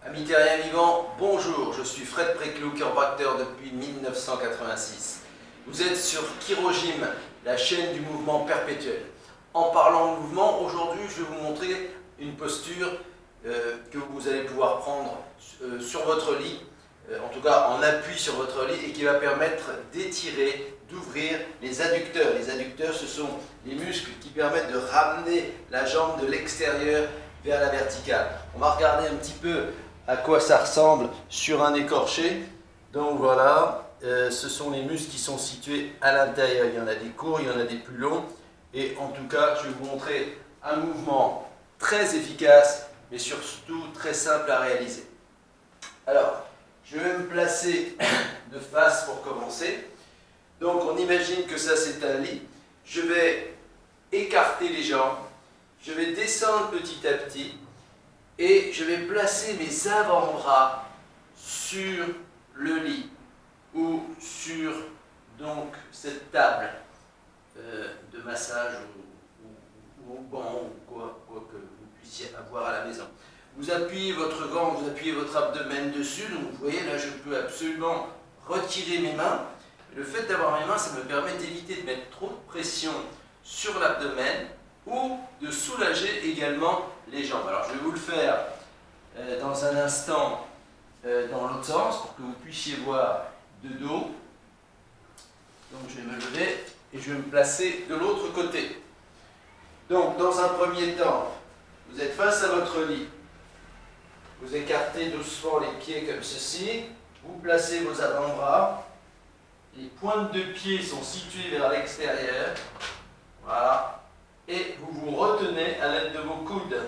Amis terriens vivants, bonjour, je suis Fred Préclou, chiropracteur depuis 1986. Vous êtes sur Chirogym, la chaîne du mouvement perpétuel. En parlant de mouvement, aujourd'hui je vais vous montrer une posture que vous allez pouvoir prendre sur votre lit, en tout cas en appui sur votre lit, et qui va permettre d'étirer, d'ouvrir les adducteurs. Les adducteurs, ce sont les muscles qui permettent de ramener la jambe de l'extérieur vers la verticale. On va regarder un petit peu à quoi ça ressemble sur un écorché. Donc voilà, ce sont les muscles qui sont situés à l'intérieur. Il y en a des courts, il y en a des plus longs. Et en tout cas, je vais vous montrer un mouvement très efficace, mais surtout très simple à réaliser. Alors, je vais me placer de face pour commencer. Donc on imagine que ça c'est un lit. Je vais écarter les jambes. Je vais descendre petit à petit et je vais placer mes avant-bras sur le lit ou sur donc cette table de massage ou au banc ou quoi que vous puissiez avoir à la maison. Vous appuyez votre ventre, vous appuyez votre abdomen dessus, donc vous voyez là je peux absolument retirer mes mains. Le fait d'avoir mes mains, ça me permet d'éviter de mettre trop de pression sur l'abdomen ou de soulager également les jambes. Alors je vais vous le faire dans un instant dans l'autre sens pour que vous puissiez voir de dos. Donc je vais me lever et je vais me placer de l'autre côté. Donc dans un premier temps, vous êtes face à votre lit. Vous écartez doucement les pieds comme ceci. Vous placez vos avant-bras. Les pointes de pied sont situées vers l'extérieur. Voilà. Et vous vous retenez à l'aide de vos coudes.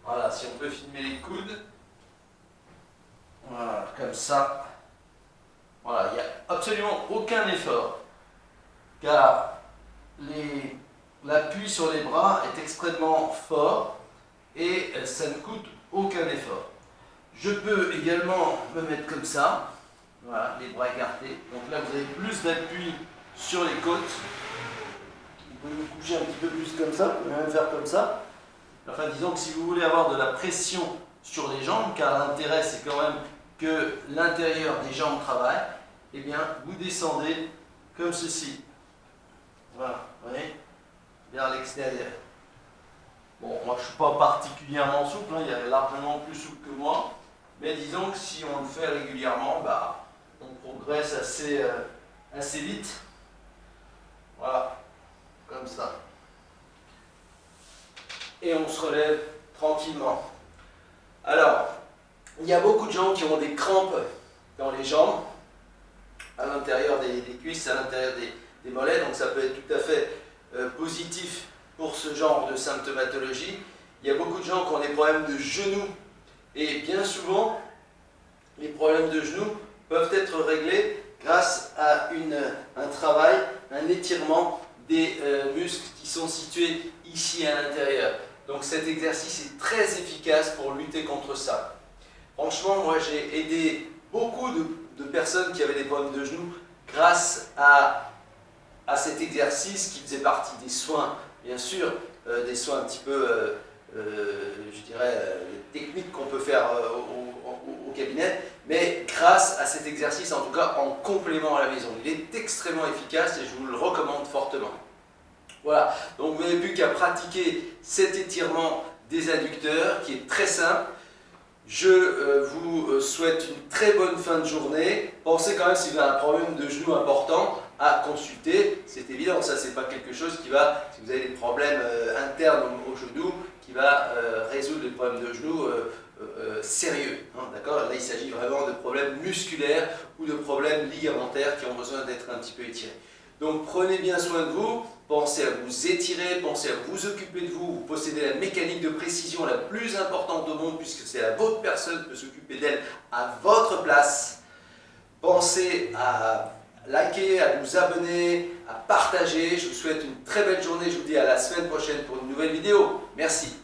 Voilà, si on peut filmer les coudes. Voilà, comme ça. Voilà, il n'y a absolument aucun effort. Car l'appui sur les bras est extrêmement fort et ça ne coûte aucun effort. Je peux également me mettre comme ça. Voilà, les bras écartés. Donc là, vous avez plus d'appui sur les côtes. Vous pouvez vous coucher un petit peu plus comme ça, vous pouvez même faire comme ça. Enfin, disons que si vous voulez avoir de la pression sur les jambes, car l'intérêt c'est quand même que l'intérieur des jambes travaille, eh bien, vous descendez comme ceci. Voilà, vous voyez, vers l'extérieur. Bon, moi je ne suis pas particulièrement souple, hein, il y a largement plus souple que moi, mais disons que si on le fait régulièrement, bah, on progresse assez vite. Voilà, comme ça. Et on se relève tranquillement. Alors, il y a beaucoup de gens qui ont des crampes dans les jambes, à l'intérieur des cuisses, à l'intérieur des mollets, donc ça peut être tout à fait positif pour ce genre de symptomatologie. Il y a beaucoup de gens qui ont des problèmes de genoux, et bien souvent, les problèmes de genoux peuvent être réglés grâce à un travail, un étirement des muscles qui sont situés ici à l'intérieur. Donc cet exercice est très efficace pour lutter contre ça. Franchement, moi j'ai aidé beaucoup de personnes qui avaient des problèmes de genoux grâce à cet exercice qui faisait partie des soins, bien sûr, des soins un petit peu, je dirais, techniques qu'on peut faire au cabinet, mais grâce à cet exercice, en tout cas en complément à la maison. Il est extrêmement efficace et je vous le recommande fortement. Voilà, donc vous n'avez plus qu'à pratiquer cet étirement des adducteurs qui est très simple. Je vous souhaite une très bonne fin de journée. Pensez quand même, si vous avez un problème de genou important, à consulter. C'est évident, ça c'est pas quelque chose qui va, si vous avez des problèmes internes au genou, qui va résoudre les problèmes de genou sérieux. Hein, d'accord ? Là il s'agit vraiment de problèmes musculaires ou de problèmes ligamentaires qui ont besoin d'être un petit peu étirés. Donc prenez bien soin de vous, pensez à vous étirer, pensez à vous occuper de vous, vous possédez la mécanique de précision la plus importante au monde puisque c'est la votre personne qui peut s'occuper d'elle à votre place. Pensez à liker, à vous abonner, à partager. Je vous souhaite une très belle journée, je vous dis à la semaine prochaine pour une nouvelle vidéo. Merci.